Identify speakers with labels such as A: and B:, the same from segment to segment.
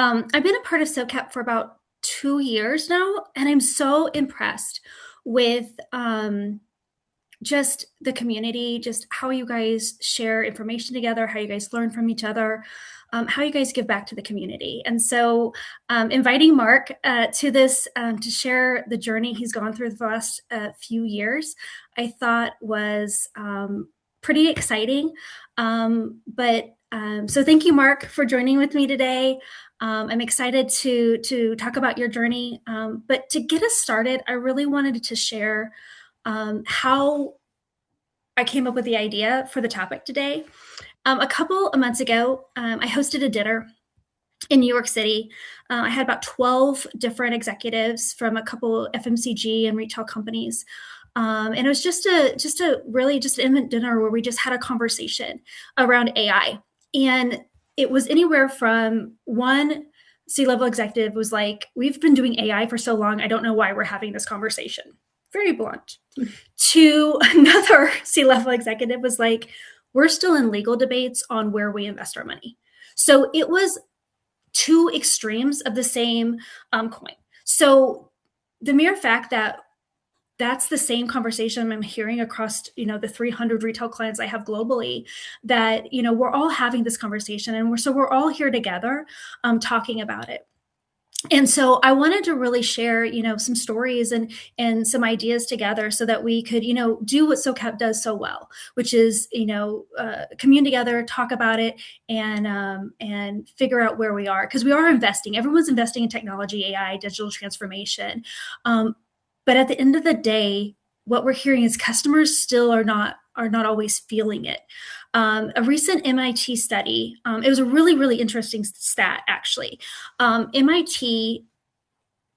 A: I've been a part of SOCAP for about 2 years now, and I'm so impressed with just the community, just how you guys share information together, how you guys learn from each other, how you guys give back to the community. And so, inviting Mark to this to share the journey he's gone through the last few years, I thought was pretty exciting. So thank you, Mark, for joining with me today. I'm excited to talk about your journey. But to get us started, I really wanted to share how I came up with the idea for the topic today. A couple of months ago, I hosted a dinner in New York City. I had about 12 different executives from a couple FMCG and retail companies. And it was just a really just an intimate dinner where we just had a conversation around AI. And it was anywhere from one C-level executive was like, we've been doing AI for so long, I don't know why we're having this conversation. Very blunt. To another C-level executive was like, we're still in legal debates on where we invest our money. So it was two extremes of the same coin. So the mere fact that that's the same conversation I'm hearing across, the 300 retail clients I have globally, that, we're all having this conversation, and we're all here together talking about it. And so I wanted to really share, some stories and some ideas together so that we could, do what SOCAP does so well, which is, commune together, talk about it, and figure out where we are, because we are investing. Everyone's investing in technology, AI, digital transformation. But at the end of the day, what we're hearing is customers still are not always feeling it. A recent MIT study, it was a really, really interesting stat, actually. MIT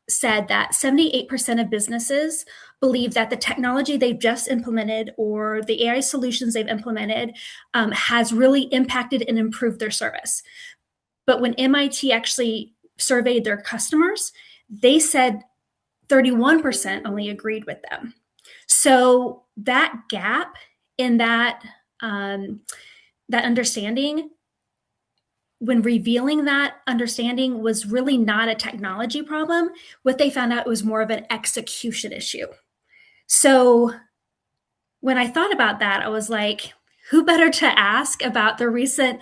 A: said that 78% of businesses believe that the technology they've just implemented or the AI solutions they've implemented has really impacted and improved their service. But when MIT actually surveyed their customers, they said 31% only agreed with them. So that gap in that understanding, when revealing that understanding, was really not a technology problem. What they found out was more of an execution issue. So when I thought about that, I was like, who better to ask about the recent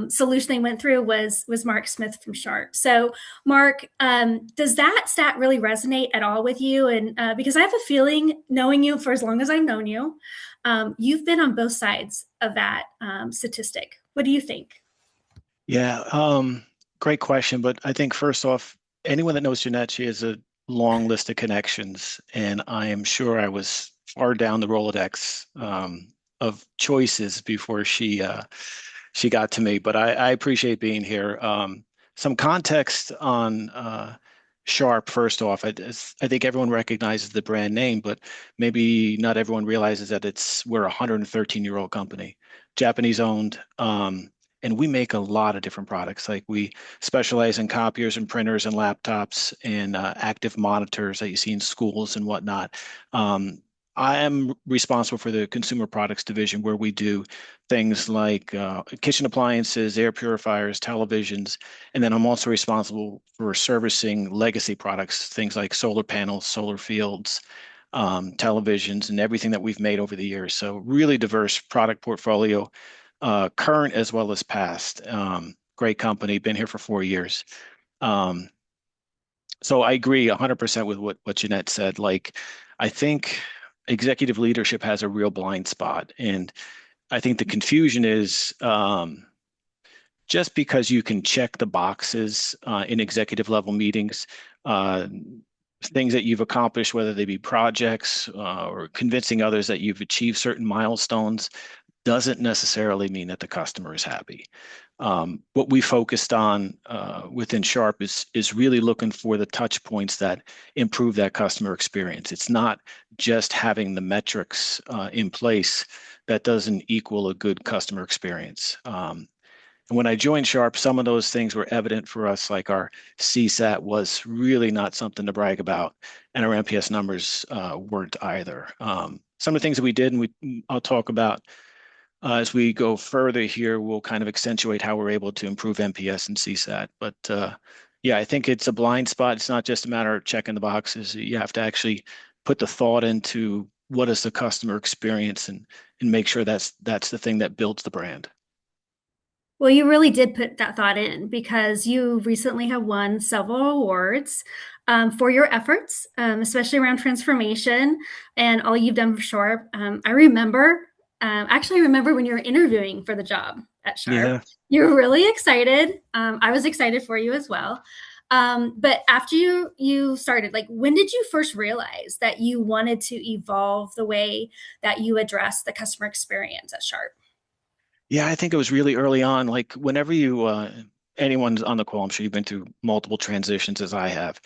A: solution they went through was Mark Smith from Sharp. So, Mark, does that stat really resonate at all with you? And because I have a feeling, knowing you for as long as I've known you, you've been on both sides of that statistic. What do you think?
B: Yeah, great question. But I think first off, anyone that knows Ginnette, she has a long list of connections, and I am sure I was far down the Rolodex of choices before she got to me. But I appreciate being here. Some context on Sharp. First off, I think everyone recognizes the brand name, but maybe not everyone realizes that we're a 113-year-old company, Japanese owned. And we make a lot of different products. Like, we specialize in copiers and printers and laptops and active monitors that you see in schools and whatnot. I am responsible for the consumer products division, where we do things like kitchen appliances, air purifiers, televisions. And then I'm also responsible for servicing legacy products, things like solar panels, solar fields, televisions, and everything that we've made over the years. So really diverse product portfolio, current as well as past. Great company, been here for 4 years. So I agree 100% with what Ginnette said. Like, I think executive leadership has a real blind spot. And I think the confusion is just because you can check the boxes in executive level meetings, things that you've accomplished, whether they be projects or convincing others that you've achieved certain milestones, doesn't necessarily mean that the customer is happy. What we focused on within Sharp is really looking for the touch points that improve that customer experience. It's not just having the metrics in place that doesn't equal a good customer experience. And when I joined Sharp, some of those things were evident for us, like our CSAT was really not something to brag about, and our NPS numbers weren't either. Some of the things that we did, and I'll talk about As we go further here, we'll kind of accentuate how we're able to improve NPS and CSAT. But yeah, I think it's a blind spot. It's not just a matter of checking the boxes. You have to actually put the thought into what is the customer experience and make sure that's the thing that builds the brand.
A: Well, you really did put that thought in because you recently have won several awards for your efforts, especially around transformation and all you've done for Sharp. Actually, I remember when you were interviewing for the job at Sharp.
B: Yeah.
A: You were really excited. I was excited for you as well. But after you started, like, when did you first realize that you wanted to evolve the way that you address the customer experience at Sharp?
B: Yeah, I think it was really early on. Like whenever anyone's on the call, I'm sure you've been through multiple transitions as I have.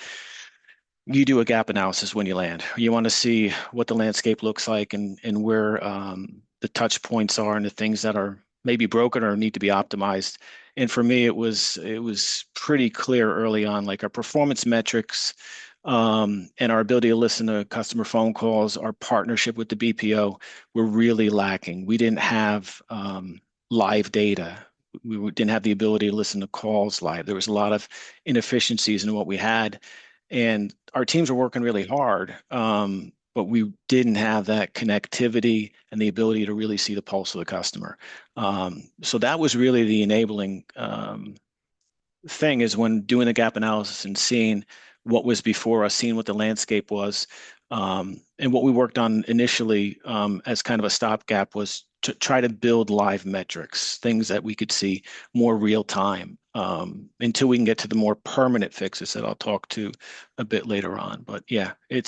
B: You do a gap analysis when you land. You want to see what the landscape looks like and where the touch points are and the things that are maybe broken or need to be optimized. And for me, it was pretty clear early on, like our performance metrics and our ability to listen to customer phone calls, our partnership with the BPO were really lacking. We didn't have live data. We didn't have the ability to listen to calls live. There was a lot of inefficiencies in what we had, and our teams were working really hard, but we didn't have that connectivity and the ability to really see the pulse of the customer. So that was really the enabling thing is when doing the gap analysis and seeing what was before us, seeing what the landscape was. And what we worked on initially as kind of a stopgap was to try to build live metrics, things that we could see more real time until we can get to the more permanent fixes that I'll talk to a bit later on. But yeah, it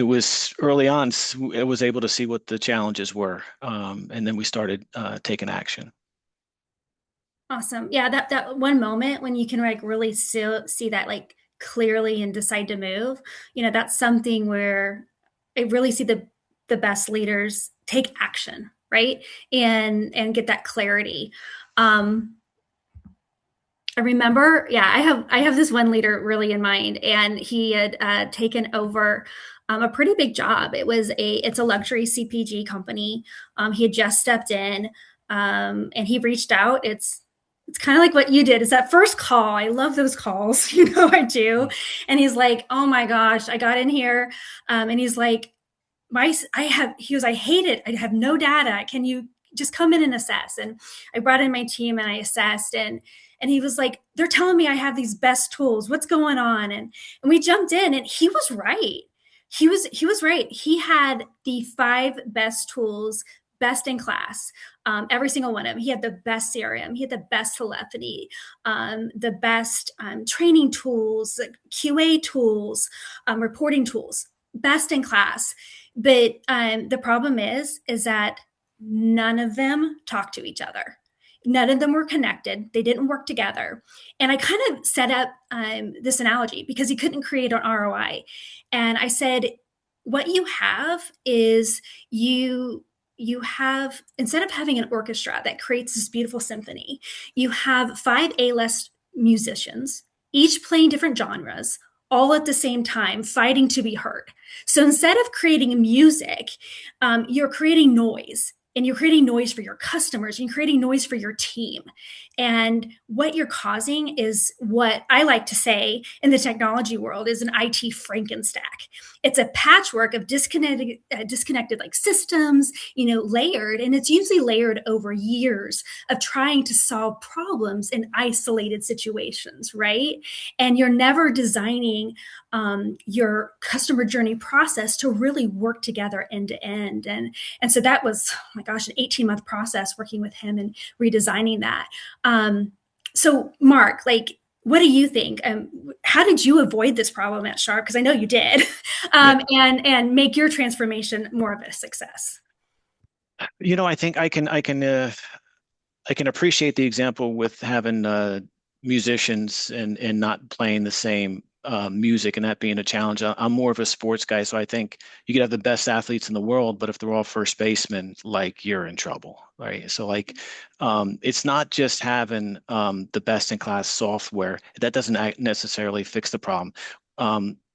B: was early on. I was able to see what the challenges were, and then we started taking action.
A: Awesome. Yeah, that one moment when you can like really see that like clearly and decide to move, that's something where I really see the best leaders take action, right? And get that clarity. Um, I remember, yeah, I have this one leader really in mind, and he had taken over a pretty big job. It's a luxury CPG company. He had just stepped in, and he reached out. It's kind of like what you did. It's that first call. I love those calls, I do. And he's like, "Oh my gosh, I got in here," and he's like, I hate it. I have no data. Can you just come in and assess? And I brought in my team and I assessed, and he was like, they're telling me I have these best tools. What's going on? And we jumped in, and he was right. He was right. He had the five best tools, best in class. Every single one of them. He had the best CRM. He had the best telephony, the best training tools, QA tools, reporting tools, best in class. But the problem is that none of them talk to each other. None of them were connected. They didn't work together. And I kind of set up this analogy because he couldn't create an ROI. And I said, what you have is you have, instead of having an orchestra that creates this beautiful symphony, you have five A-list musicians, each playing different genres, all at the same time, fighting to be heard. So instead of creating music, you're creating noise. And you're creating noise for your customers, and you're creating noise for your team. And what you're causing is what I like to say in the technology world is an IT Frankenstack. It's a patchwork of disconnected like systems, layered, and it's usually layered over years of trying to solve problems in isolated situations, right? And you're never designing your customer journey process to really work together end to end. And so that was, oh my gosh, an 18-month process working with him and redesigning that. So Mark, like, what do you think? How did you avoid this problem at Sharp? Because I know you did,
B: Yeah.
A: and make your transformation more of a success.
B: I think I can appreciate the example with having musicians and not playing the same music and that being a challenge. I'm more of a sports guy, so I think you could have the best athletes in the world, but if they're all first basemen, like you're in trouble, right? So like, it's not just having the best in class software that doesn't necessarily fix the problem.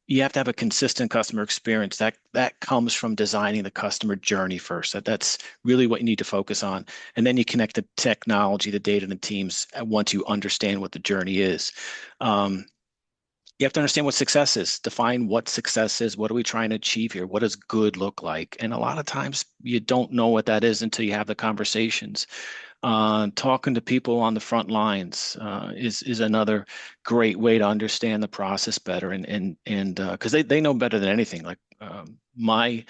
B: you have to have a consistent customer experience. That comes from designing the customer journey first. That's really what you need to focus on. And then you connect the technology, the data, and the teams once you understand what the journey is. Um, you have to understand what success is, define what success is. What are we trying to achieve here? What does good look like? And a lot of times you don't know what that is until you have the conversations. Talking to people on the front lines is another great way to understand the process better, and because they know better than anything. Like my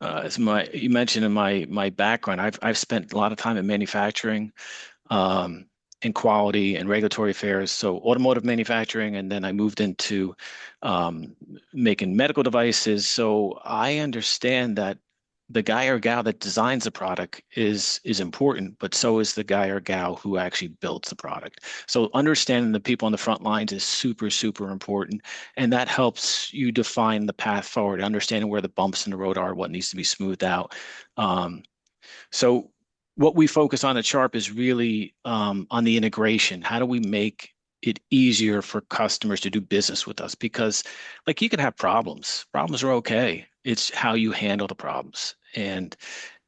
B: as my you mentioned in my background, I've spent a lot of time in manufacturing, um, in quality and regulatory affairs. So automotive manufacturing, and then I moved into making medical devices. So I understand that the guy or gal that designs the product is important, but so is the guy or gal who actually builds the product. So understanding the people on the front lines is super, super important. And that helps you define the path forward, understanding where the bumps in the road are, what needs to be smoothed out. Um, so what we focus on at Sharp is really on the integration. How do we make it easier for customers to do business with us? Because like you can have problems. Problems are okay. It's how you handle the problems. And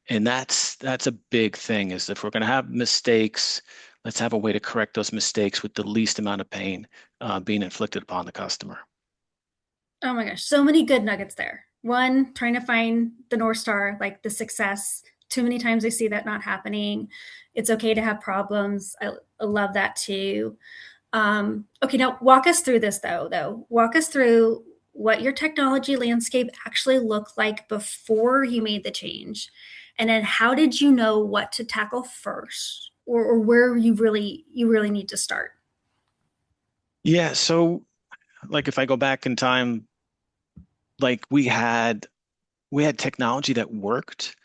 B: that's a big thing is if we're going to have mistakes, let's have a way to correct those mistakes with the least amount of pain being inflicted upon the customer.
A: Oh my gosh, so many good nuggets there. One, trying to find the North Star, like the success. Too many times I see that not happening. It's okay to have problems. I love that too. Okay, now walk us through this though. Walk us through what your technology landscape actually looked like before you made the change. And then how did you know what to tackle first or where you really need to start?
B: Yeah, so like if I go back in time, like we had technology that worked,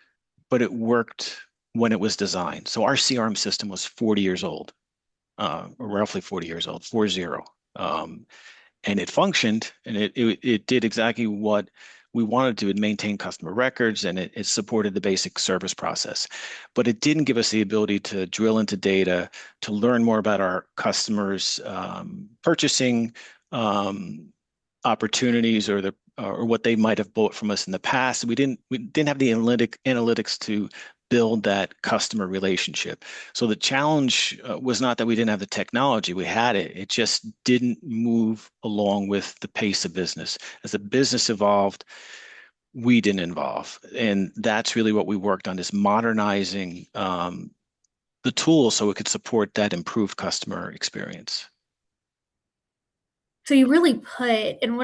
B: but it worked when it was designed. So our CRM system was 40 years old, or roughly 40 years old, 40. And it functioned and it did exactly what we wanted to. It maintained customer records and it supported the basic service process. But it didn't give us the ability to drill into data, to learn more about our customers' purchasing opportunities or what they might have bought from us in the past. We didn't have the analytics to build that customer relationship. So the challenge was not that we didn't have the technology, we had it. It just didn't move along with the pace of business. As the business evolved, we didn't evolve. And that's really what we worked on is modernizing the tool so it could support that improved customer experience.
A: So you really put, and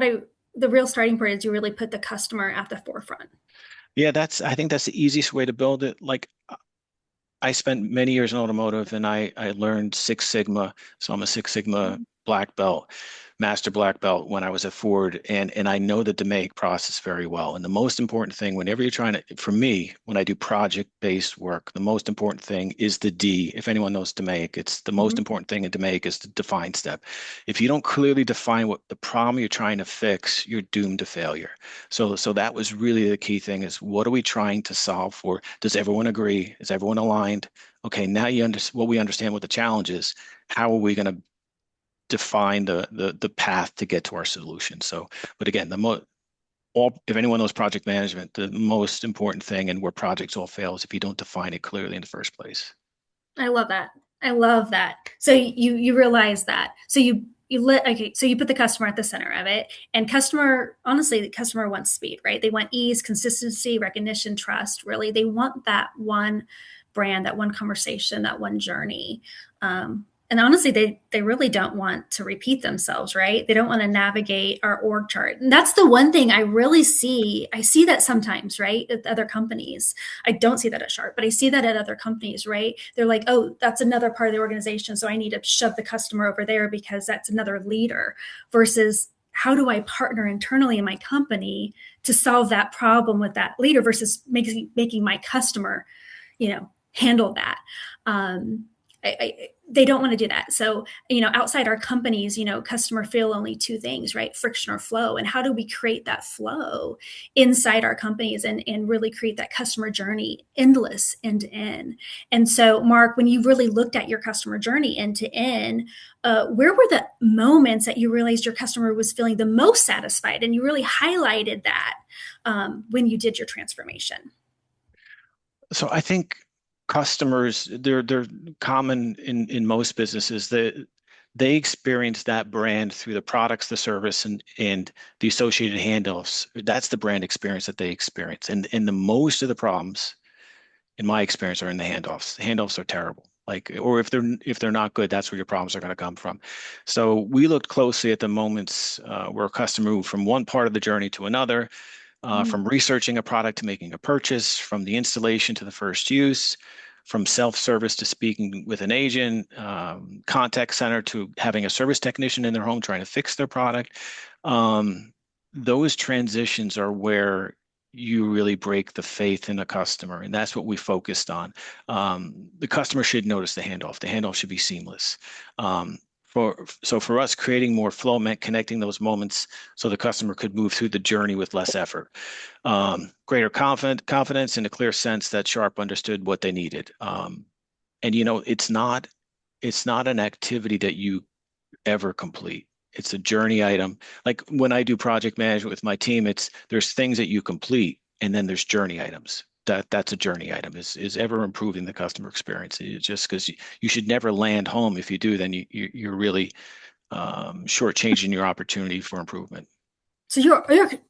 A: the real starting point is you really put the customer at the forefront.
B: Yeah, I think that's the easiest way to build it. Like I spent many years in automotive and I learned Six Sigma. So I'm a Six Sigma black belt, master black belt when I was at Ford. And I know the DMAIC process very well. And the most important thing, whenever you're trying to, for me, when I do project-based work, the most important thing is the D. If anyone knows DMAIC, it's the most
A: Mhm.
B: important thing in DMAIC is the define step. If you don't clearly define what the problem you're trying to fix, you're doomed to failure. So that was really the key thing is what are we trying to solve for? Does everyone agree? Is everyone aligned? Okay, now we understand what the challenge is. How are we going to define the path to get to our solution? So, but again, if anyone knows project management, the most important thing and where projects all fail is if you don't define it clearly in the first place.
A: I love that. I love that. So you realize that. So you let okay. So you put the customer at the center of it, and customer honestly, the customer wants speed, right? They want ease, consistency, recognition, trust. Really, they want that one brand, that one conversation, that one journey. And honestly, they really don't want to repeat themselves, right? They don't want to navigate our org chart. And that's the one thing I really see. I see that sometimes, right, at other companies. I don't see that at Sharp, but I see that at other companies, right? They're like, oh, that's another part of the organization. So I need to shove the customer over there because that's another leader versus how do I partner internally in my company to solve that problem with that leader versus making my customer, handle that. they don't want to do that. So, outside our companies, customer feel only two things, right? Friction or flow. And how do we create that flow inside our companies and really create that customer journey endless end to end? And so, Mark, when you really looked at your customer journey end to end, where were the moments that you realized your customer was feeling the most satisfied? And you really highlighted that when you did your transformation.
B: So I think customers, they're common in most businesses that they experience that brand through the products, the service, and the associated handoffs. That's the brand experience that they experience. And the most of the problems, in my experience, are in the handoffs. The handoffs are terrible. Like, or if they're not good, that's where your problems are going to come from. So we looked closely at the moments where a customer moved from one part of the journey to another, from
A: Mm.
B: researching a product to making a purchase, from the installation to the first use, from self-service to speaking with an agent, contact center to having a service technician in their home trying to fix their product. Um, those transitions are where you really break the faith in a customer, and that's what we focused on. The customer should notice the handoff. The handoff should be seamless. Um, for us, creating more flow meant connecting those moments so the customer could move through the journey with less effort. Greater confidence and a clear sense that Sharp understood what they needed. And it's not an activity that you ever complete. It's a journey item. Like when I do project management with my team, there's things that you complete, and then there's journey items. That's a journey item is ever improving the customer experience. It's just because you should never land home. If you do, then you're really shortchanging your opportunity for improvement.
A: So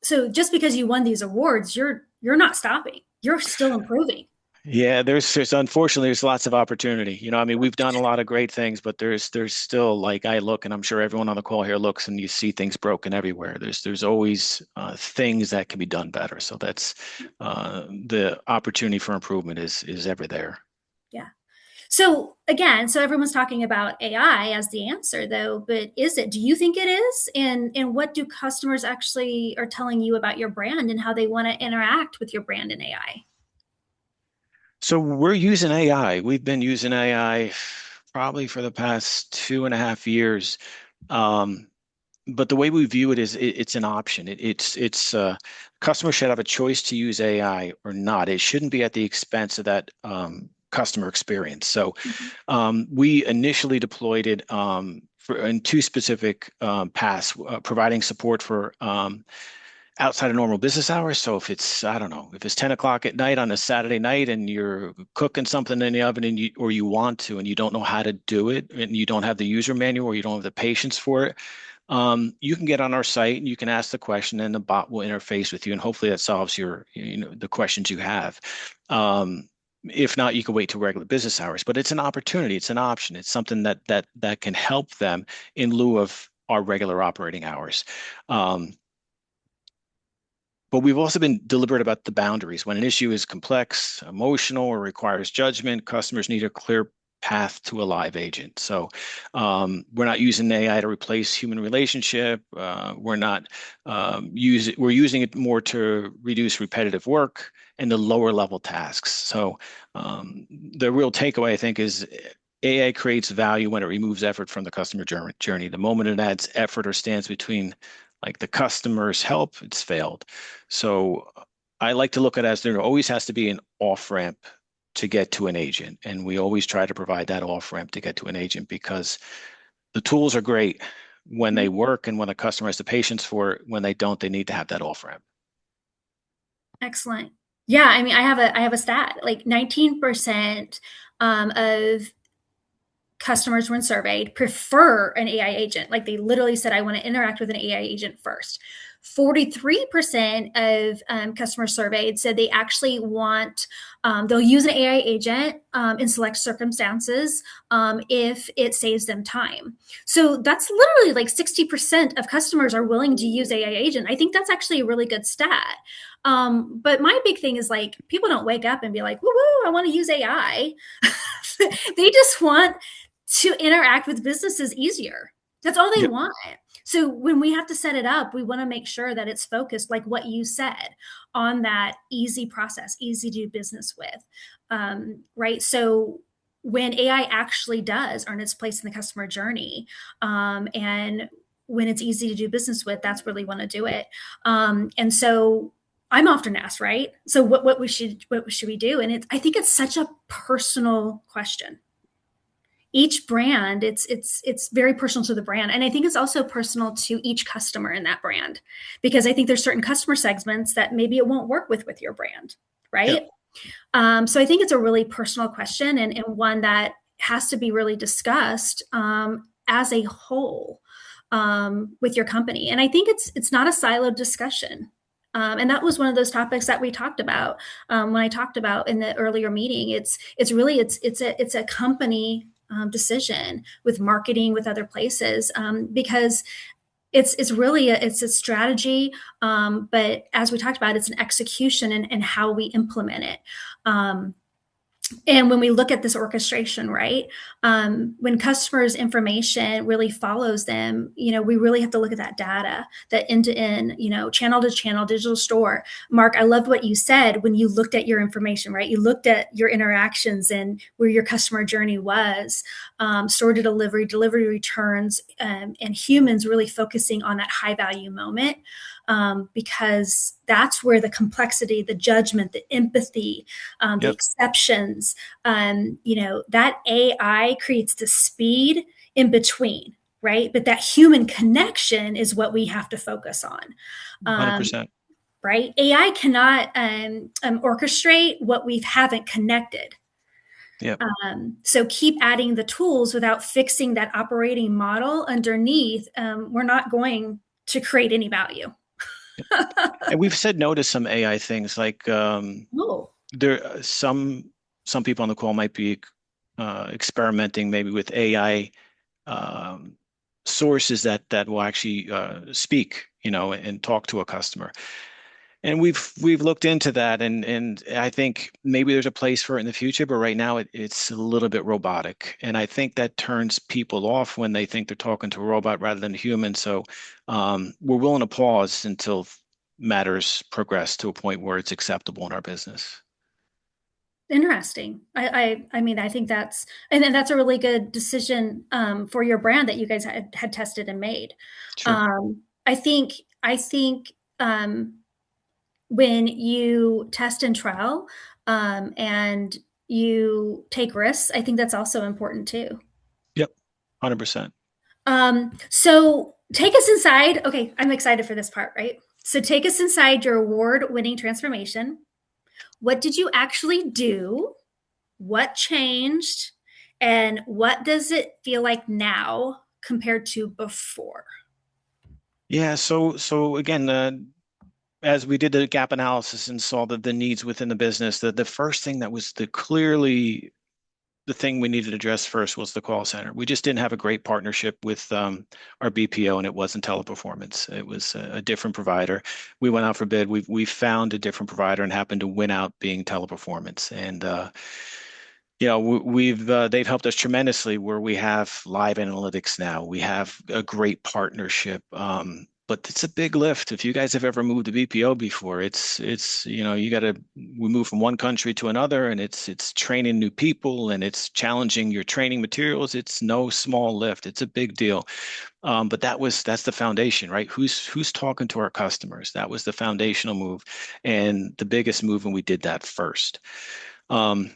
A: so just because you won these awards, you're not stopping. You're still improving.
B: Yeah, there's unfortunately there's lots of opportunity. I mean, we've done a lot of great things, but there's still, like, I look, and I'm sure everyone on the call here looks, and you see things broken everywhere. There's always things that can be done better. So that's the opportunity for improvement is ever there.
A: Yeah. So again, so everyone's talking about AI as the answer though, but is it? Do you think it is? And what do customers actually are telling you about your brand and how they want to interact with your brand in AI?
B: So we're using AI. We've been using AI probably for the past 2.5 years. Um, but the way we view it is it's an option. It's customers should have a choice to use AI or not. It shouldn't be at the expense of that customer experience. So we initially deployed it in two specific paths, providing support for outside of normal business hours. So if it's, I don't know, if it's 10 o'clock at night on a Saturday night and you're cooking something in the oven or you want to, and you don't know how to do it, and you don't have the user manual or you don't have the patience for it, you can get on our site and you can ask the question, and the bot will interface with you, and hopefully that solves the questions you have. If not, you can wait till regular business hours. But it's an opportunity, it's an option, it's something that can help them in lieu of our regular operating hours. But we've also been deliberate about the boundaries. When an issue is complex, emotional, or requires judgment, customers need a clear path to a live agent. So we're not using AI to replace human relationship. We're using it more to reduce repetitive work and the lower level tasks. So the real takeaway, I think, is AI creates value when it removes effort from the customer journey. The moment it adds effort or stands between, like, the customer's help, it's failed. So I like to look at it as there always has to be an off ramp to get to an agent. And we always try to provide that off ramp to get to an agent, because the tools are great when they work and when the customer has the patience for it. When they don't, they need to have that off ramp.
A: Excellent. Yeah, I mean, I have a stat like 19% of customers when surveyed prefer an AI agent. Like they literally said, I want to interact with an AI agent first. 43% of customers surveyed said they actually want, they'll use an AI agent in select circumstances if it saves them time. So that's literally like 60% of customers are willing to use AI agent. I think that's actually a really good stat. But my big thing is like, people don't wake up and be like, woo woo, I want to use AI. They just want to interact with businesses easier. That's all they
B: Yep.
A: want. So when we have to set it up, we want to make sure that it's focused, like what you said, on that easy process, easy to do business with. Right. So when AI actually does earn its place in the customer journey, and when it's easy to do business with, that's where we want to do it. And so I'm often asked, right? So what should we do? And I think it's such a personal question. Each brand, it's very personal to the brand, and I think it's also personal to each customer in that brand, because I think there's certain customer segments that maybe it won't work with your brand,
B: Yep.
A: right? So I think it's a really personal question, and one that has to be really discussed as a whole with your company. And I think it's not a siloed discussion. And that was one of those topics that we talked about when I talked about in the earlier meeting. It's a company decision with marketing with other places, because it's a strategy, but as we talked about, it's an execution and how we implement it. And when we look at this orchestration, right, when customers' information really follows them, we really have to look at that data, that end to end, channel to channel, digital store. Mark, I loved what you said when you looked at your information, right? You looked at your interactions and where your customer journey was, store to delivery, delivery returns, and humans really focusing on that high value moment. Because that's where the complexity, the judgment, the empathy, the
B: Yep.
A: exceptions, that AI creates the speed in between, right? But that human connection is what we have to focus on. Um,
B: 100%.
A: right? AI cannot orchestrate what we haven't connected.
B: Yep.
A: So keep adding the tools without fixing that operating model underneath. We're not going to create any value.
B: And we've said no to some AI things like
A: Oh,
B: there some people on the call might be experimenting maybe with AI um, sources that will actually speak, and talk to a customer. And we've looked into that, and I think maybe there's a place for it in the future, but right now it's a little bit robotic, and I think that turns people off when they think they're talking to a robot rather than a human. So we're willing to pause until matters progress to a point where it's acceptable in our business.
A: interesting. I mean, I think that's a really good decision for your brand that you guys had tested and made.
B: Sure.
A: I think when you test and trial, and you take risks, I think that's also important too.
B: Yep. 100%.
A: So take us inside. Okay, I'm excited for this part, right? So take us inside your award-winning transformation. What did you actually do? What changed? And what does it feel like now compared to before?
B: Yeah. So again, as we did the gap analysis and saw the needs within the business, the first thing that was the thing we needed to address first was the call center. We just didn't have a great partnership with our BPO, and it wasn't Teleperformance. It was a different provider. We went out for bid. We found a different provider and happened to win out being Teleperformance. And we've they've helped us tremendously where we have live analytics now. We have a great partnership. But it's a big lift. If you guys have ever moved to BPO before, it's you got to we move from one country to another, and it's training new people, and it's challenging your training materials. It's no small lift. It's a big deal. But that's the foundation, right? Who's talking to our customers? That was the foundational move, and the biggest move, and we did that first. Um,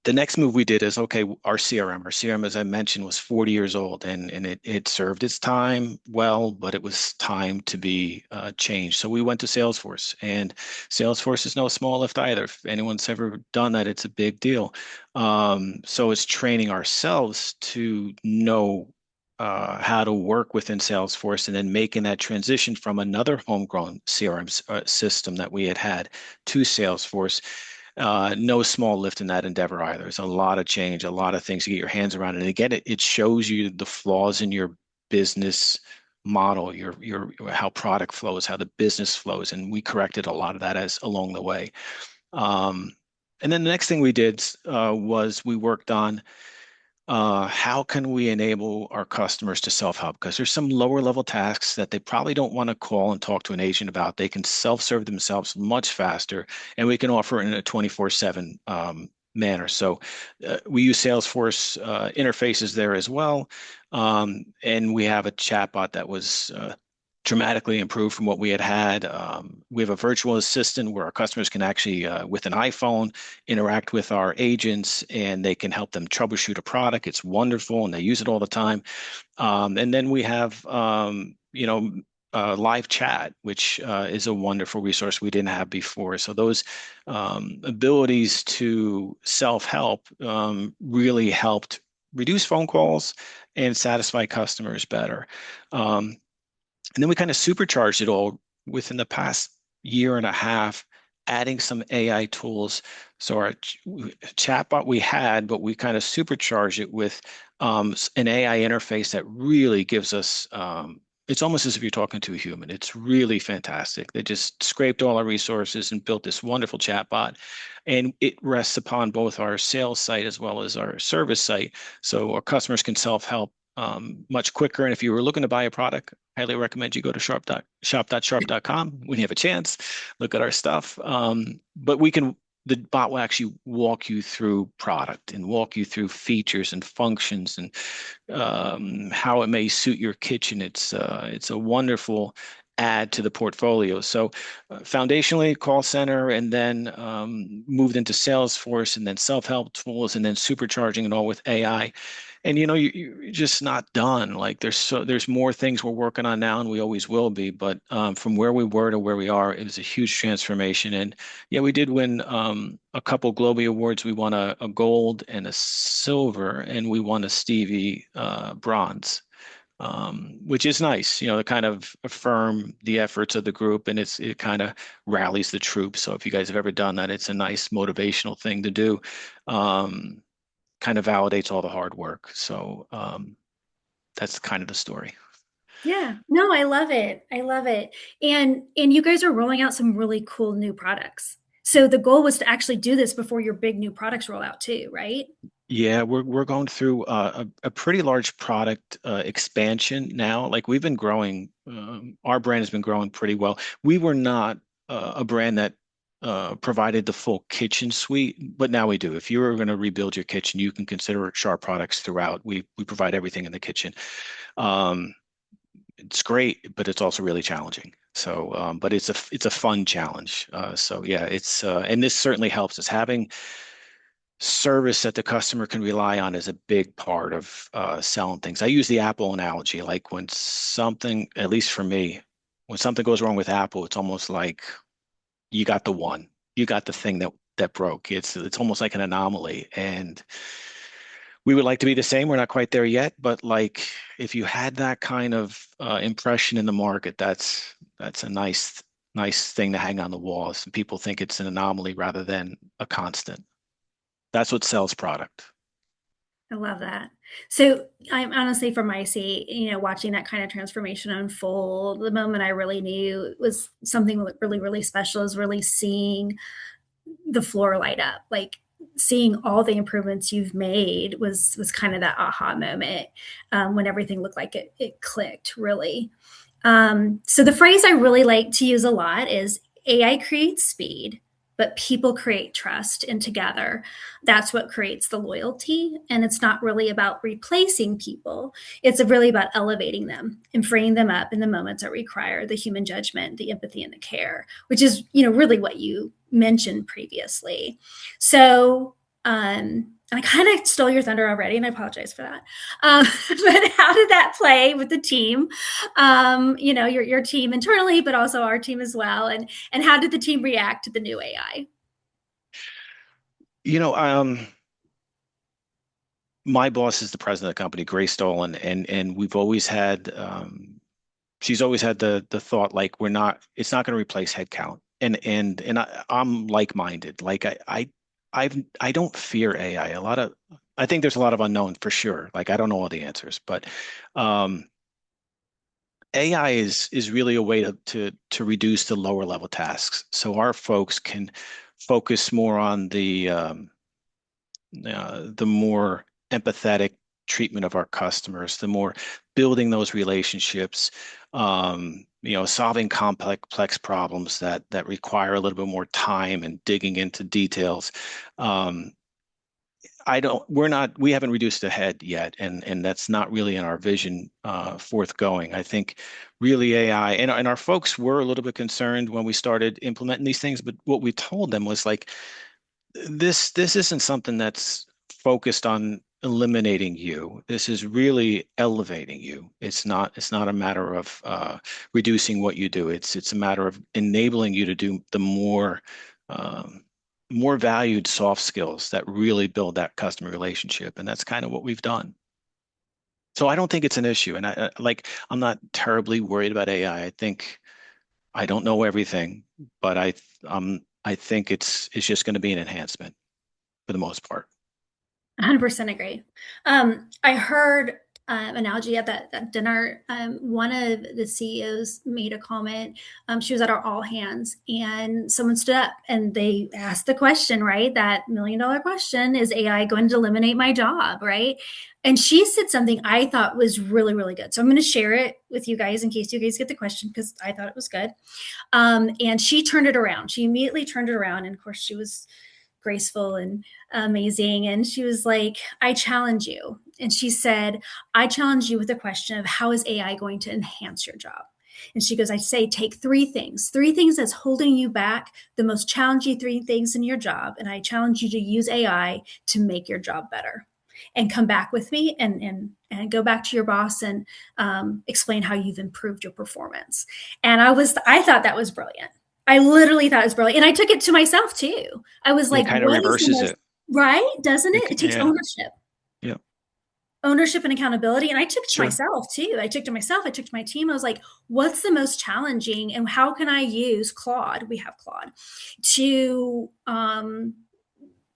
B: the next move we did is okay, our CRM, as I mentioned, was 40 years old, and it served its time well, but it was time to be changed. So we went to Salesforce, and Salesforce is no small lift either. If anyone's ever done that, it's a big deal. So it's training ourselves to know how to work within Salesforce, and then making that transition from another homegrown CRM system that we had to Salesforce. No small lift in that endeavor either. There's a lot of change, a lot of things to get your hands around. And again, it shows you the flaws in your business model, your how product flows, how the business flows. And we corrected a lot of that as along the way. Um, and then the next thing we did was we worked on how can we enable our customers to self-help? Because there's some lower level tasks that they probably don't want to call and talk to an agent about. They can self-serve themselves much faster, and we can offer it in a 24/7 manner. So we use Salesforce interfaces there as well. And we have a chatbot that was dramatically improved from what we had. We have a virtual assistant where our customers can actually, with an iPhone, interact with our agents and they can help them troubleshoot a product. It's wonderful and they use it all the time. And then we have, live chat, which is a wonderful resource we didn't have before. So those abilities to self-help really helped reduce phone calls and satisfy customers better. And then we kind of supercharged it all within the past year and a half, adding some AI tools. So our chatbot we had, but we kind of supercharged it with an AI interface that really gives us, it's almost as if you're talking to a human. It's really fantastic. They just scraped all our resources and built this wonderful chatbot. And it rests upon both our sales site as well as our service site. So our customers can self-help much quicker. And if you were looking to buy a product, highly recommend you go to shop.sharp.com when you have a chance. Look at our stuff. But the bot will actually walk you through product and walk you through features and functions and how it may suit your kitchen. It's a wonderful add to the portfolio. So foundationally, call center, and then moved into Salesforce, and then self-help tools, and then supercharging it all with AI. And you're just not done. Like there's more things we're working on now, and we always will be. But from where we were to where we are, it was a huge transformation. And yeah, we did win a couple Globee awards. We won a gold and a silver, and we won a Stevie bronze, which is nice. To kind of affirm the efforts of the group, and it kind of rallies the troops. So if you guys have ever done that, it's a nice motivational thing to do. Kind of validates all the hard work. So that's kind of the story.
A: Yeah. No, I love it. I love it. And you guys are rolling out some really cool new products. So the goal was to actually do this before your big new products roll out too, right?
B: Yeah, we're going through a pretty large product expansion now. Like we've been growing, our brand has been growing pretty well. We were not a brand that provided the full kitchen suite, but now we do. If you were going to rebuild your kitchen, you can consider Sharp products throughout. We provide everything in the kitchen. Um, it's great, but it's also really challenging. So, but it's a fun challenge. So yeah, and this certainly helps us having service that the customer can rely on is a big part of selling things. I use the Apple analogy, like when something, at least for me, when something goes wrong with Apple, it's almost like you got the one, you got the thing that broke. It's almost like an anomaly, and we would like to be the same. We're not quite there yet, but like if you had that kind of impression in the market, that's a nice thing to hang on the walls, and people think it's an anomaly rather than a constant. That's what sells product.
A: I love that. So I'm honestly from my seat, watching that kind of transformation unfold, the moment I really knew it was something really, really special is really seeing the floor light up. Like seeing all the improvements you've made was kind of that aha moment when everything looked like it clicked really. So the phrase I really like to use a lot is AI creates speed, but people create trust. And together, that's what creates the loyalty. And it's not really about replacing people. It's really about elevating them and freeing them up in the moments that require the human judgment, the empathy, and the care, which is, really what you mentioned previously. So, and I kind of stole your thunder already, and I apologize for that. But how did that play with the team? Your team internally, but also our team as well. And how did the team react to the new AI?
B: You know, um, my boss is the president of the company, Grace Stolen, and we've always had she's always had the thought like it's not going to replace headcount. I'm like-minded. Like I don't fear AI. I think there's a lot of unknown for sure. Like I don't know all the answers, but um AI is really a way to reduce the lower level tasks. So our folks can focus more on the more empathetic treatment of our customers, the more building those relationships, solving complex problems that require a little bit more time and digging into details. Um, I don't, we're not, we haven't reduced the head yet, and that's not really in our vision forthgoing. I think really AI, and our folks were a little bit concerned when we started implementing these things, but what we told them was like, this isn't something that's focused on eliminating you. This is really elevating you. It's not a matter of reducing what you do. It's a matter of enabling you to do the um, more valued soft skills that really build that customer relationship. And that's kind of what we've done. So I don't think it's an issue. And I'm not terribly worried about AI. I think I don't know everything, but I think it's just going to be an enhancement for the most part.
A: 100% agree. I heard analogy at that dinner. One of the CEOs made a comment. She was at our all hands, and someone stood up and they asked the question, right? That $1 million question: Is AI going to eliminate my job? Right? And she said something I thought was really, really good. So I'm going to share it with you guys in case you guys get the question because I thought it was good. And she turned it around. She immediately turned it around, and of course, she was graceful and amazing. And she was like, I challenge you. And she said, I challenge you with the question of how is AI going to enhance your job? And she goes, I say, take three things that's holding you back, the most challenging three things in your job. And I challenge you to use AI to make your job better. And come back with me and go back to your boss and explain how you've improved your performance. And I thought that was brilliant. I literally thought it was brilliant. And I took it to myself too. I was
B: It
A: like,
B: kind of
A: what is the
B: reverses
A: most,
B: it.
A: right? Doesn't it? It takes
B: Yeah,
A: ownership,
B: yeah,
A: ownership and accountability. And I took it to
B: sure.
A: myself too. I took it to myself. I took it to my team. I was like, what's the most challenging and how can I use Claude? We have Claude to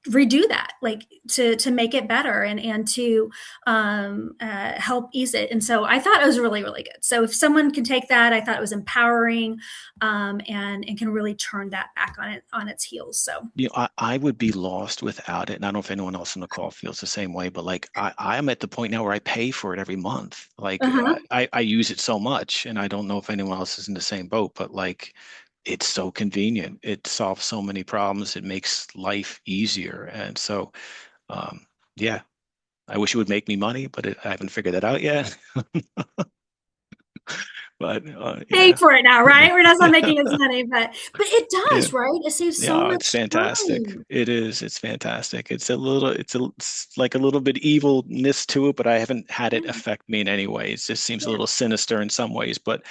A: redo that, like to make it better and to help ease it. And so I thought it was really, really good. So if someone can take that, I thought it was empowering, and can really turn that back on its heels. So
B: I would be lost without it. And I don't know if anyone else on the call feels the same way, but like I'm at the point now where I pay for it every month. Like
A: uh-huh.
B: I use it so much, and I don't know if anyone else is in the same boat, but like it's so convenient. It solves so many problems. It makes life easier. And so, um, yeah, I wish it would make me money, but I haven't figured that out yet. But
A: Paying
B: yeah,
A: for it now, right? We're not making as money, but it
B: yeah.
A: does, right? It saves so
B: Yeah, it's
A: much
B: fantastic.
A: time.
B: It is. It's fantastic. It's like a little bit evilness to it, but I haven't had it
A: Yeah.
B: affect me in any way. It just seems a
A: Yeah.
B: little sinister in some ways, but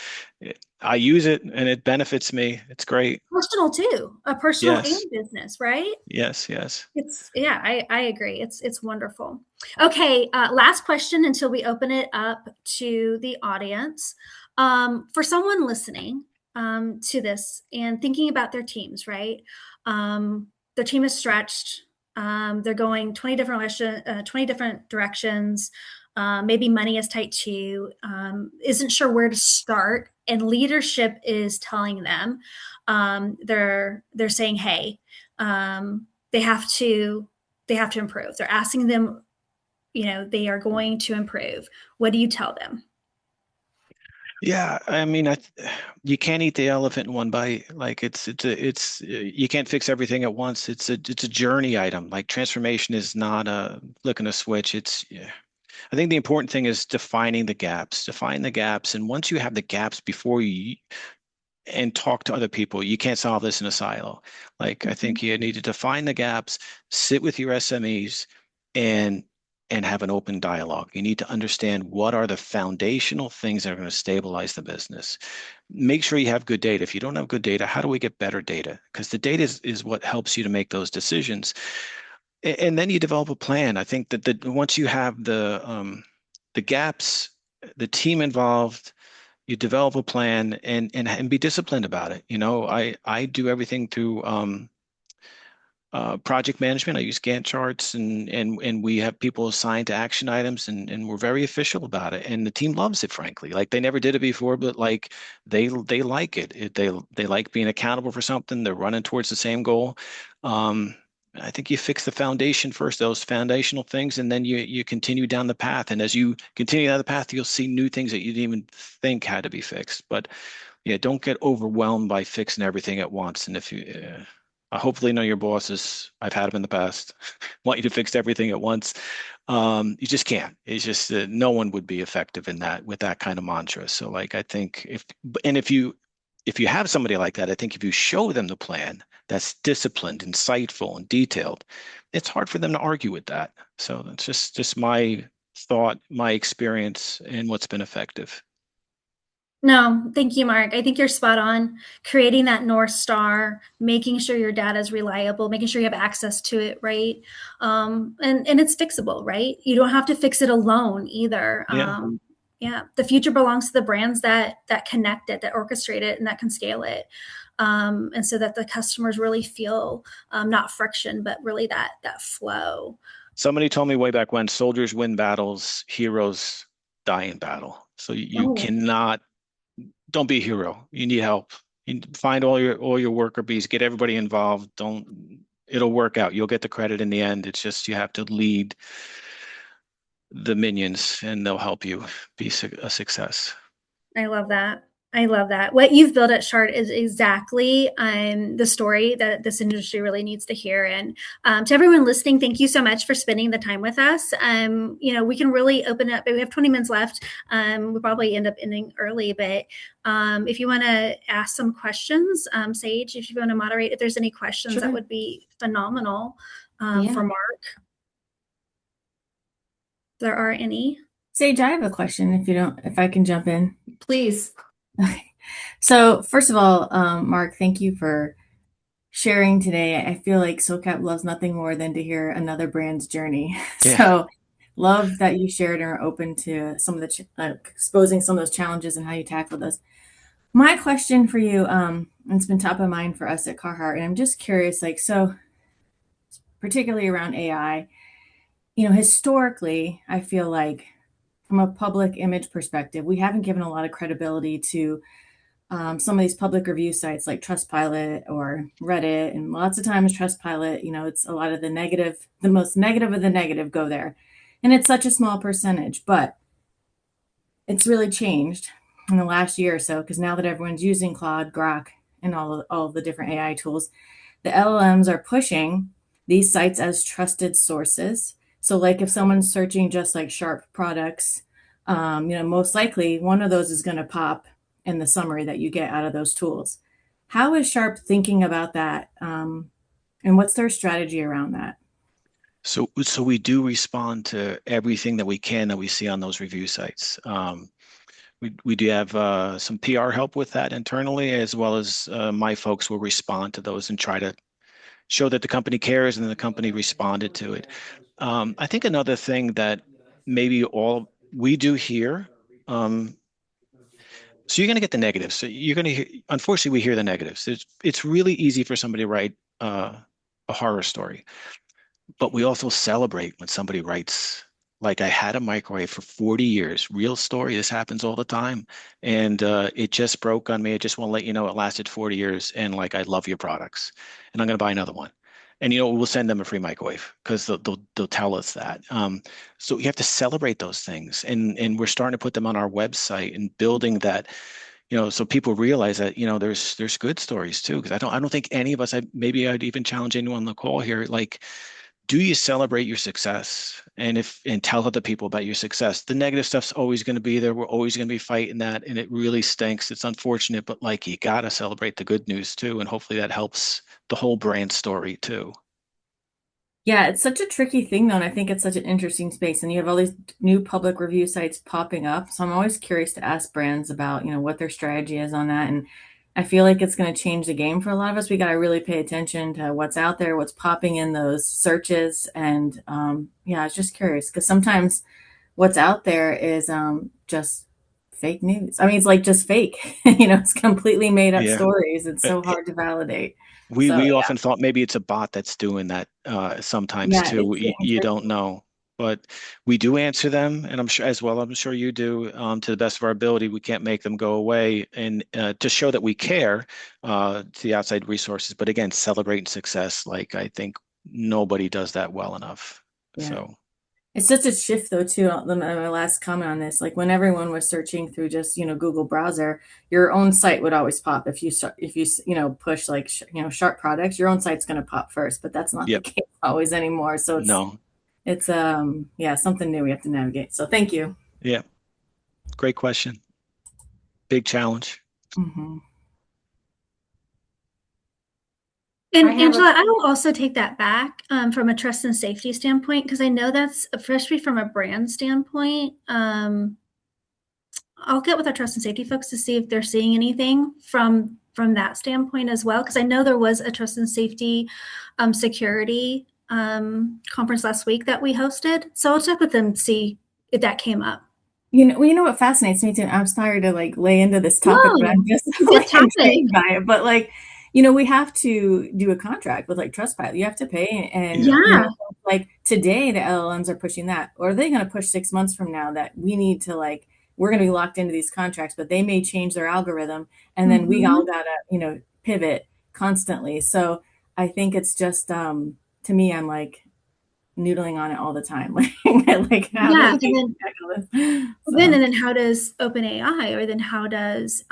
B: I use it and it benefits me. It's great.
A: Personal too, a personal
B: Yes,
A: and business, right?
B: yes, yes.
A: It's yeah, I agree. It's wonderful. Okay, last question until we open it up to the audience. For someone listening to this and thinking about their teams, right? Their team is stretched. They're going 20 different directions. Maybe money is tight too. Isn't sure where to start, and leadership is telling them they're saying, "Hey." They have to improve. They're asking them, they are going to improve. What do you tell them?
B: Yeah, I mean, you can't eat the elephant in one bite. Like you can't fix everything at once. It's a journey item. Like transformation is not a flicking a switch. Yeah. I think the important thing is defining the gaps. Define the gaps, and once you have the gaps before you and talk to other people, you can't solve this in a silo. Like I
A: Mhm.
B: think you need to define the gaps, sit with your SMEs, and have an open dialogue. You need to understand what are the foundational things that are going to stabilize the business. Make sure you have good data. If you don't have good data, how do we get better data? Because the data is what helps you to make those decisions. And then you develop a plan. I think that once you have the gaps, the team involved, you develop a plan and be disciplined about it. I do everything through project management. I use Gantt charts and we have people assigned to action items and we're very official about it. And the team loves it, frankly. Like they never did it before, but like they like it. They like being accountable for something. They're running towards the same goal. Um, I think you fix the foundation first, those foundational things, and then you continue down the path. And as you continue down the path, you'll see new things that you didn't even think had to be fixed. But yeah, don't get overwhelmed by fixing everything at once. And if you Hopefully, none of your bosses, I've had them in the past, want you to fix everything at once. You just can't. It's just no one would be effective in that with that kind of mantra. So, like, I think if you have somebody like that, I think if you show them the plan that's disciplined, insightful, and detailed, it's hard for them to argue with that. So that's just my thought, my experience, and what's been effective.
A: No, thank you, Mark. I think you're spot on. Creating that North Star, making sure your data is reliable, making sure you have access to it, right? And it's fixable, right? You don't have to fix it alone either.
B: Yeah.
A: Yeah, the future belongs to the brands that connect it, that orchestrate it, and that can scale it, and so that the customers really feel not friction, but really that flow.
B: Somebody told me way back when soldiers win battles, heroes die in battle. So you
A: Oh,
B: cannot, don't be a hero. You need help. You find all your worker bees, get everybody involved. Don't, it'll work out. You'll get the credit in the end. It's just you have to lead the minions and they'll help you be a success.
A: I love that. I love that. What you've built at Shard is exactly the story that this industry really needs to hear. And to everyone listening, thank you so much for spending the time with us. We can really open up. We have 20 minutes left. We'll probably end up ending early, but if you want to ask some questions, Sage, if you want to moderate, if there's any questions, that
C: Sure.
A: would be phenomenal for
C: Yeah.
A: Mark. If there are any.
C: Sage, I have a question if I can jump in.
D: Please.
C: Okay. So first of all, Mark, thank you for sharing today. I feel like SOCAP loves nothing more than to hear another brand's journey.
B: Yeah.
C: So love that you shared and are open to some of the exposing some of those challenges and how you tackled those. My question for you, and it's been top of mind for us at Carhartt, and I'm just curious, like, so particularly around AI, historically, I feel like from a public image perspective, we haven't given a lot of credibility to some of these public review sites like Trustpilot or Reddit. And lots of times, Trustpilot, it's a lot of the most negative of the negative go there. And it's such a small percentage, but it's really changed in the last year or so because now that everyone's using Claude, Grok, and all of the different AI tools, the LLMs are pushing these sites as trusted sources. So, like if someone's searching just like Sharp products, most likely one of those is going to pop in the summary that you get out of those tools. How is Sharp thinking about that? And what's their strategy around that?
B: So we do respond to everything that we can that we see on those review sites. We do have some PR help with that internally, as well as my folks will respond to those and try to show that the company cares and the company responded to it. I think another thing that maybe all we do here, so you're going to get the negatives. So you're going to hear, unfortunately, we hear the negatives. It's really easy for somebody to write a horror story, but we also celebrate when somebody writes, like, I had a microwave for 40 years, real story. This happens all the time. And it just broke on me. I just want to let you know it lasted 40 years. And like, I love your products and I'm going to buy another one. And, we'll send them a free microwave because they'll tell us that. So you have to celebrate those things. And we're starting to put them on our website and building that, so people realize that, there's good stories too. Because I don't think any of us, maybe I'd even challenge anyone on the call here, like, do you celebrate your success and tell other people about your success? The negative stuff's always going to be there. We're always going to be fighting that, and it really stinks. It's unfortunate, but like, you got to celebrate the good news too, and hopefully that helps the whole brand story too.
C: Yeah, it's such a tricky thing though, and I think it's such an interesting space. And you have all these new public review sites popping up. So I'm always curious to ask brands about, what their strategy is on that. And I feel like it's going to change the game for a lot of us. We got to really pay attention to what's out there, what's popping in those searches. And yeah, I was just curious because sometimes what's out there is just fake news. I mean, it's like just fake, it's completely made up
B: Yeah.
C: stories. It's
B: Uh,
C: so hard to validate. So
B: we often thought maybe it's a bot that's doing that sometimes
C: yeah,
B: too.
C: it's getting
B: You don't
C: tricky.
B: know, but we do answer them, and I'm sure as well. I'm sure you do to the best of our ability. We can't make them go away, and to show that we care to the outside resources. But again, celebrating success, like I think nobody does that well enough.
C: Yeah.
B: So
C: It's such a shift though too. My last comment on this, like when everyone was searching through just, Google browser, your own site would always pop. If you push like, sharp products, your own site's going to pop first, but that's not the
B: Yep.
C: case always anymore. So
B: No.
C: it's yeah, something new we have to navigate. So thank you.
B: Yeah. Great question. Big challenge.
C: Hmm.
A: And
D: I have
A: Angela,
D: a
A: I will also take that back from a trust and safety standpoint, because I know that's, especially from a brand standpoint, I'll get with our trust and safety folks to see if they're seeing anything from that standpoint as well, because I know there was a trust and safety security conference last week that we hosted. So I'll check with them to see if that came up.
C: You know what fascinates me too. I'm sorry to like lay into this topic, but
A: No,
C: I'm just
A: it's a good
C: like
A: topic.
C: intrigued by it. But like, we have to do a contract with like Trustpilot. You have to pay, and
B: Yeah.
A: Yeah.
C: like today the LLMs are pushing that, or are they going to push 6 months from now that we need to like we're going to be locked into these contracts, but they may change their algorithm, and then we all
A: Mhm.
C: gotta pivot constantly. So I think it's just to me, I'm like noodling on it all the time. Like how do
A: Yeah,
C: we
A: and then
C: tackle this?
A: then
C: So
A: and then how does OpenAI, or then how does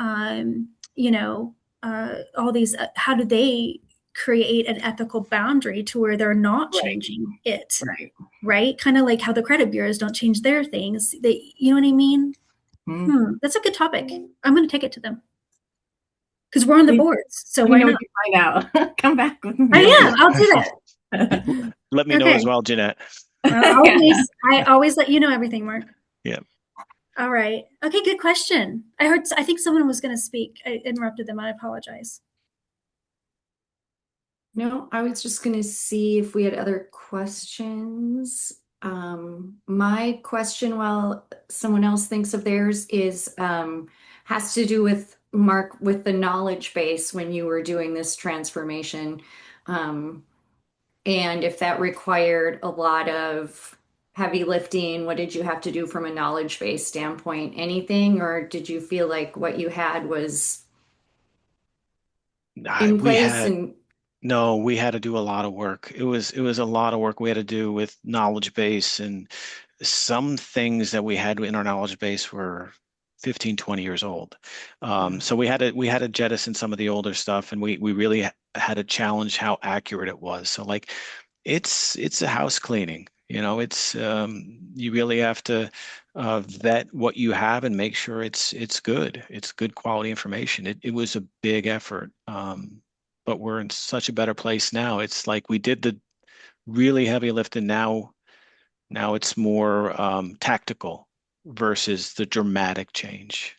A: all these how do they create an ethical boundary to where they're not
C: right,
A: changing it,
C: right.
A: right? Kind of like how the credit bureaus don't change their things. They, you know what I mean?
C: Mhm.
A: That's a good topic. I'm going to take it to them because we're on the
C: Please
A: boards. So
C: let me
A: why
C: know what
A: not?
C: you find out. Come back with
A: I
C: me.
A: am. I'll do that.
B: Let me know as
A: Okay.
B: well, Ginnette.
C: Yeah.
A: I always let you know everything, Mark.
B: Yeah.
A: All right. Okay, good question. I think someone was going to speak. I interrupted them. I apologize.
D: No, I was just going to see if we had other questions. My question, while someone else thinks of theirs, is has to do with Mark with the knowledge base when you were doing this transformation, um, and if that required a lot of heavy lifting. What did you have to do from a knowledge base standpoint? Anything, or did you feel like what you had was in
B: We
D: place
B: had
D: and
B: No, we had to do a lot of work. It was a lot of work we had to do with knowledge base, and some things that we had in our knowledge base were 15, 20 years old. So we had to jettison some of the older stuff, and we really had to challenge how accurate it was. So like it's a house cleaning. It's you really have to vet what you have and make sure it's good. It's good quality information. It was a big effort. But we're in such a better place now. It's like we did the really heavy lift, and now it's more tactical versus the dramatic change.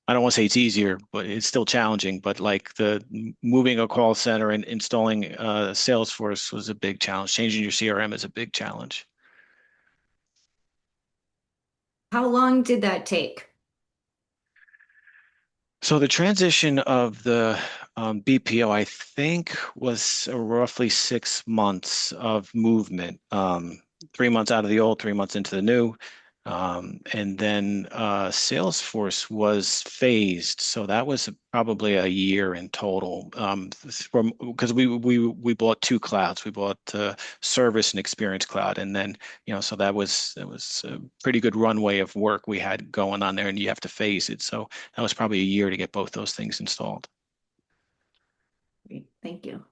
B: I don't want to say it's easier, but it's still challenging. But like the moving a call center and installing Salesforce was a big challenge. Changing your CRM is a big challenge.
D: how long did that take?
B: So the transition of the BPO, I think, was roughly 6 months of movement. 3 months out of the old, 3 months into the new. And then Salesforce was phased, so that was probably a year in total. From because we bought two clouds, we bought Service and Experience Cloud, and then so that was a pretty good runway of work we had going on there, and you have to phase it. So that was probably a year to get both those things installed.
D: Great, thank you.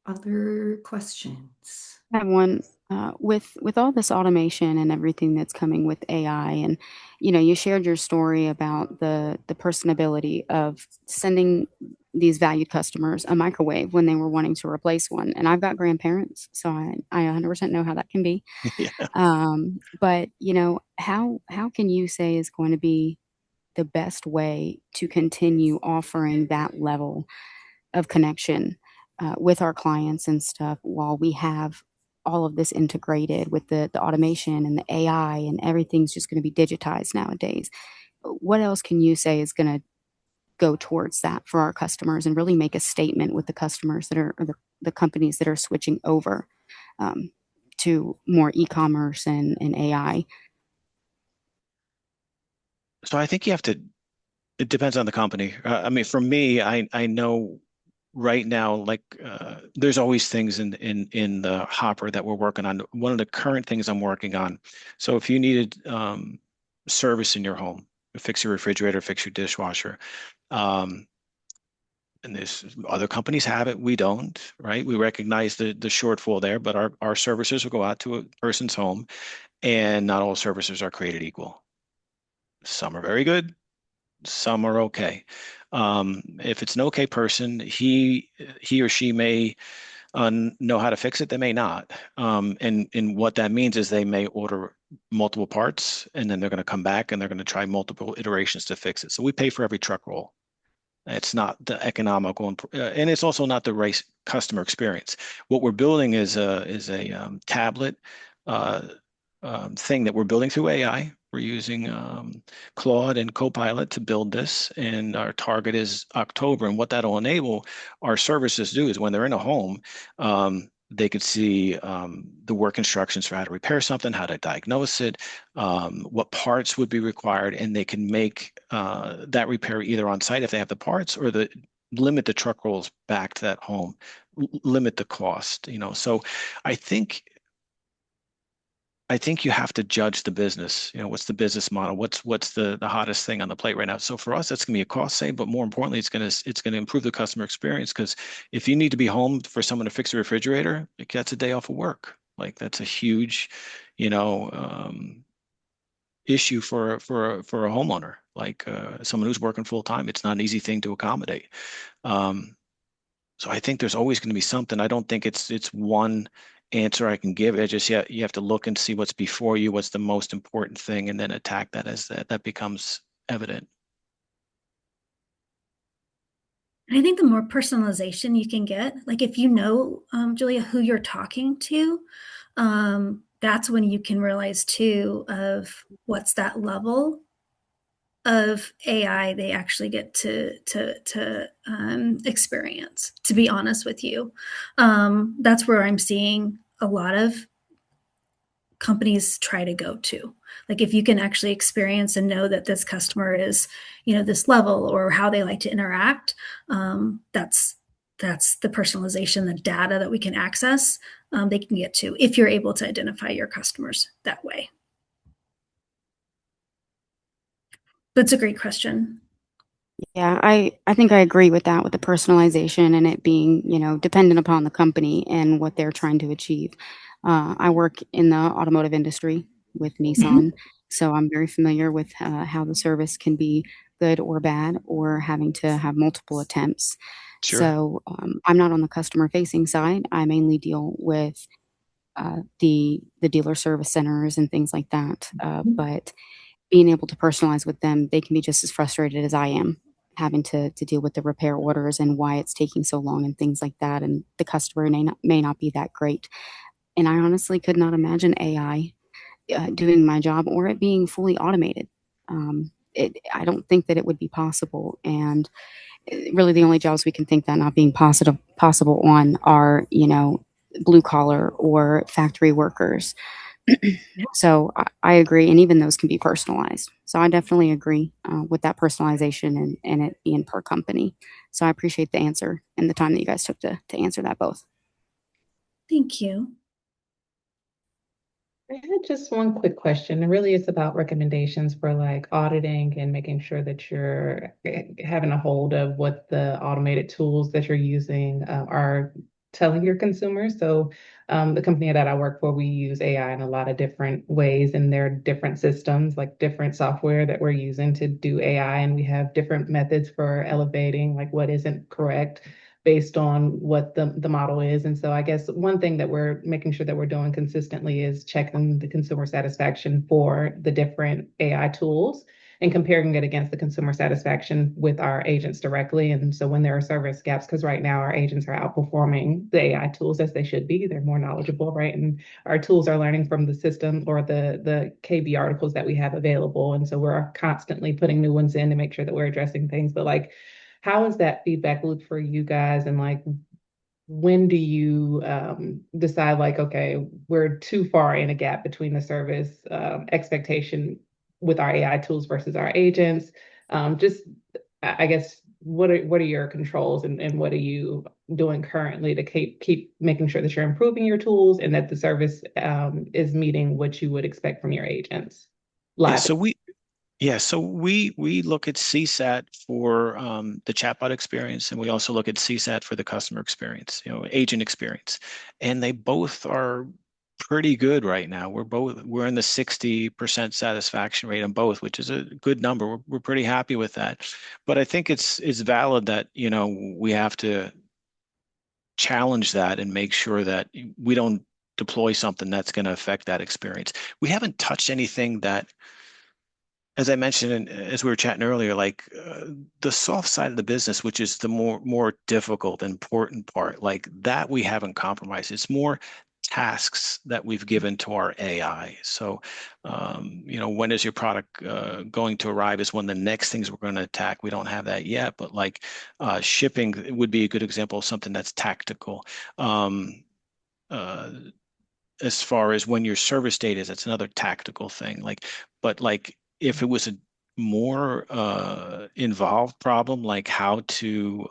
D: Other questions?
E: I have one with all this automation and everything that's coming with AI, and you shared your story about the personability of sending these valued customers a microwave when they were wanting to replace one. And I've got grandparents, so I 100% know how that can be.
B: Yeah.
E: But how can you say is going to be the best way to continue offering that level of connection with our clients and stuff while we have all of this integrated with the automation and the AI and everything's just going to be digitized nowadays. What else can you say is going to go towards that for our customers and really make a statement with the customers that are or the companies that are switching over um, to more e-commerce and AI?
B: So I think you have to. It depends on the company. I mean, for me, I know right now, like there's always things in the hopper that we're working on. One of the current things I'm working on. So if you needed service in your home, fix your refrigerator, fix your dishwasher, and there's other companies have it, we don't, right? We recognize the shortfall there, but our servicers will go out to a person's home, and not all servicers are created equal. Some are very good, some are okay. If it's an okay person, he or she may know how to fix it. They may not. And what that means is they may order multiple parts, and then they're going to come back and they're going to try multiple iterations to fix it. So we pay for every truck roll. It's not the economical, and it's also not the right customer experience. What we're building is a tablet uh, thing that we're building through AI. We're using Claude and Copilot to build this, and our target is October. And what that'll enable our services to do is when they're in a home, they could see the work instructions for how to repair something, how to diagnose it, what parts would be required, and they can make that repair either on site if they have the parts, or limit the truck rolls back to that home, limit the cost. So I think you have to judge the business. What's the business model? What's the hottest thing on the plate right now? So for us, that's going to be a cost save, but more importantly, it's going to improve the customer experience, because if you need to be home for someone to fix a refrigerator, like, that's a day off of work. Like, that's a huge, issue for a homeowner. Like someone who's working full time, it's not an easy thing to accommodate. So I think there's always going to be something. I don't think it's one answer I can give. It just, yeah, you have to look and see what's before you, what's the most important thing, and then attack that as that becomes evident.
A: I think the more personalization you can get, like if you know, Julia, who you're talking to, that's when you can realize too of what's that level of AI they actually get to experience. To be honest with you, that's where I'm seeing a lot of companies try to go to. Like if you can actually experience and know that this customer is, this level, or how they like to interact, that's the personalization, the data that we can access. They can get to, if you're able to identify your customers that way. That's a great question.
E: Yeah, I think I agree with that, with the personalization and it being, dependent upon the company and what they're trying to achieve. I work in the automotive industry with Nissan, so I'm very familiar with how the service can be good or bad, or having to have multiple attempts.
B: Sure.
E: So I'm not on the customer facing side. I mainly deal with the dealer service centers and things like that. But being able to personalize with them, they can be just as frustrated as I am, having to deal with the repair orders and why it's taking so long and things like that. And the customer may not be that great. And I honestly could not imagine AI doing my job, or it being fully automated. I don't think that it would be possible. And really the only jobs we can think that not being possible on are, blue collar or factory workers. So I agree, and even those can be personalized. So I definitely agree with that personalization and it being per company. So I appreciate the answer and the time that you guys took to answer that both.
A: Thank you.
F: I had just one quick question. It really is about recommendations for like auditing and making sure that you're having a hold of what the automated tools that you're using are telling your consumers. So the company that I work for, we use AI in a lot of different ways, and there are different systems, like different software that we're using to do AI, and we have different methods for elevating like what isn't correct based on what the model is. And so I guess one thing that we're making sure that we're doing consistently is checking the consumer satisfaction for the different AI tools and comparing it against the consumer satisfaction with our agents directly. And so when there are service gaps, because right now our agents are outperforming the AI tools as they should be, they're more knowledgeable, right? And our tools are learning from the system or the KB articles that we have available. And so we're constantly putting new ones in to make sure that we're addressing things. But like, how is that feedback loop for you guys? And like, when do you decide like, okay, we're too far in a gap between the service expectation with our AI tools versus our agents? Just, I guess, what are your controls, and what are you doing currently to keep making sure that you're improving your tools and that the service is meeting what you would expect from your agents
B: Yeah,
F: live?
B: so we look at CSAT for the chatbot experience, and we also look at CSAT for the customer experience, agent experience, and they both are pretty good right now. We're in the 60% satisfaction rate on both, which is a good number. We're pretty happy with that. But I think it's valid that we have to challenge that and make sure that we don't deploy something that's going to affect that experience. We haven't touched anything that, as I mentioned, and as we were chatting earlier, like the soft side of the business, which is the more difficult, important part, like that we haven't compromised. It's more tasks that we've given to our AI. So, when is your product going to arrive is one of the next things we're going to attack. We don't have that yet, but like shipping would be a good example of something that's tactical. Uh, as far as when your service date is, that's another tactical thing. But if it was a more involved problem, like how to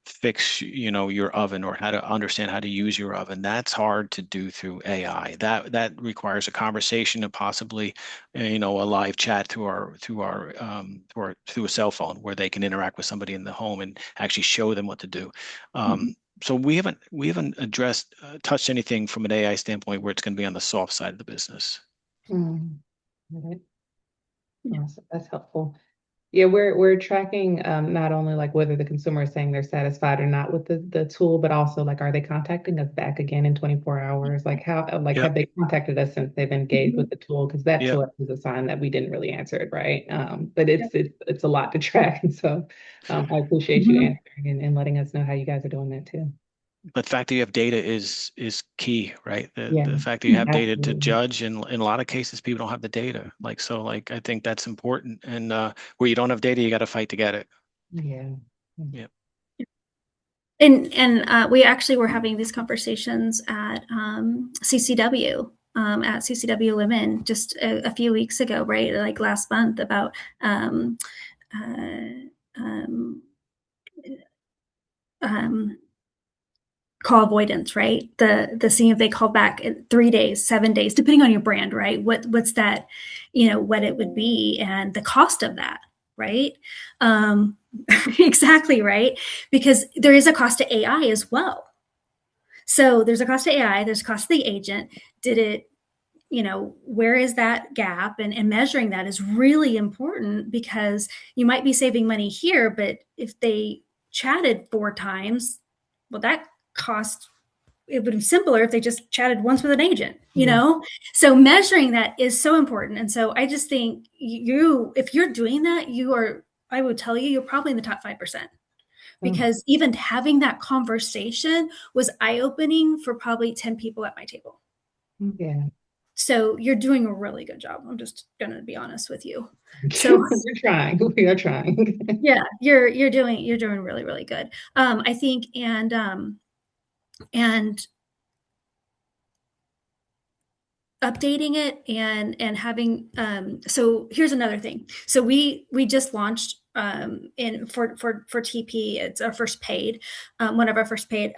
B: fix, your oven, or how to understand how to use your oven, that's hard to do through AI. That requires a conversation and possibly, a live chat through a cell phone where they can interact with somebody in the home and actually show them what to do. So we haven't touched anything from an AI standpoint where it's going to be on the soft side of the business.
F: Mm. Got it. Awesome. That's helpful. Yeah, we're tracking not only like whether the consumer is saying they're satisfied or not with the tool, but also like, are they contacting us back again in 24 hours? Like
B: Yep.
F: have they contacted us since they've engaged with the tool? Because that
B: Yep.
F: to us is a sign that we didn't really answer it right. But it's a lot to track. And so I appreciate you
A: Mhm.
F: answering and letting us know how you guys are doing that too.
B: But the fact that you have data is key, right?
F: Yeah,
B: The fact that you have data to
F: absolutely.
B: judge, and in a lot of cases, people don't have the data. I think that's important. And where you don't have data, you got to fight to get it.
F: Yeah.
B: Yeah.
A: And we actually were having these conversations at CCW. At CCW Women just a few weeks ago, right? Like last month, about uh, um, um, call avoidance, right? The seeing if they call back in 3 days, 7 days, depending on your brand, right? What's that, what it would be and the cost of that, right? Um, exactly, right? Because there is a cost to AI as well. So there's a cost to AI, there's a cost to the agent. Did it, where is that gap? And measuring that is really important because you might be saving money here, but if they chatted 4 times, well, that cost, it would be simpler if they just chatted once with an agent,
F: Yeah.
A: So measuring that is so important. And so I just think if you're doing that, I would tell you, you're probably in the top 5%,
F: Oh,
A: because even having that conversation was eye-opening for probably 10 people at my table.
F: yeah.
A: So you're doing a really good job. I'm just going to be honest with you. So
F: We're trying. We are trying.
A: yeah, you're doing really, really good. I think, and updating it and having, so here's another thing. So we just launched in for TP. It's our first paid, one of our first paid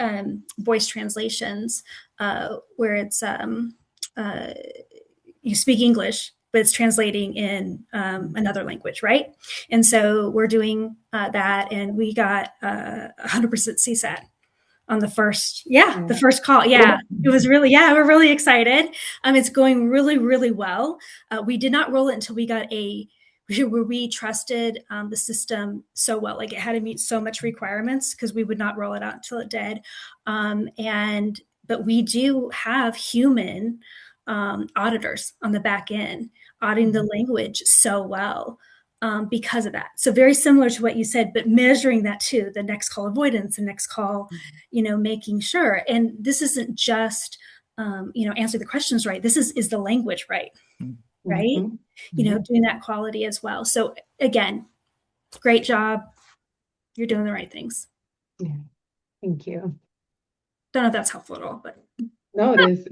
A: voice translations, where it's you speak English, but it's translating in another language, right? And so we're doing that, and we got 100% CSAT on the first call. Yeah, it was really, yeah, we're really excited. It's going really, really well. We did not roll it until we got where we trusted the system so well. Like, it had to meet so much requirements because we would not roll it out until it did. But we do have human auditors on the back end auditing the language so well. Because of that. So very similar to what you said, but measuring that too, the next call avoidance, the next call, making sure. And this isn't just, answer the questions right. This is the language right? Right?
F: Mhm.
A: Doing that quality as well. So again, great job. You're doing the right things.
F: Yeah. Thank you.
A: Don't know if that's helpful at all, but
F: No, it is.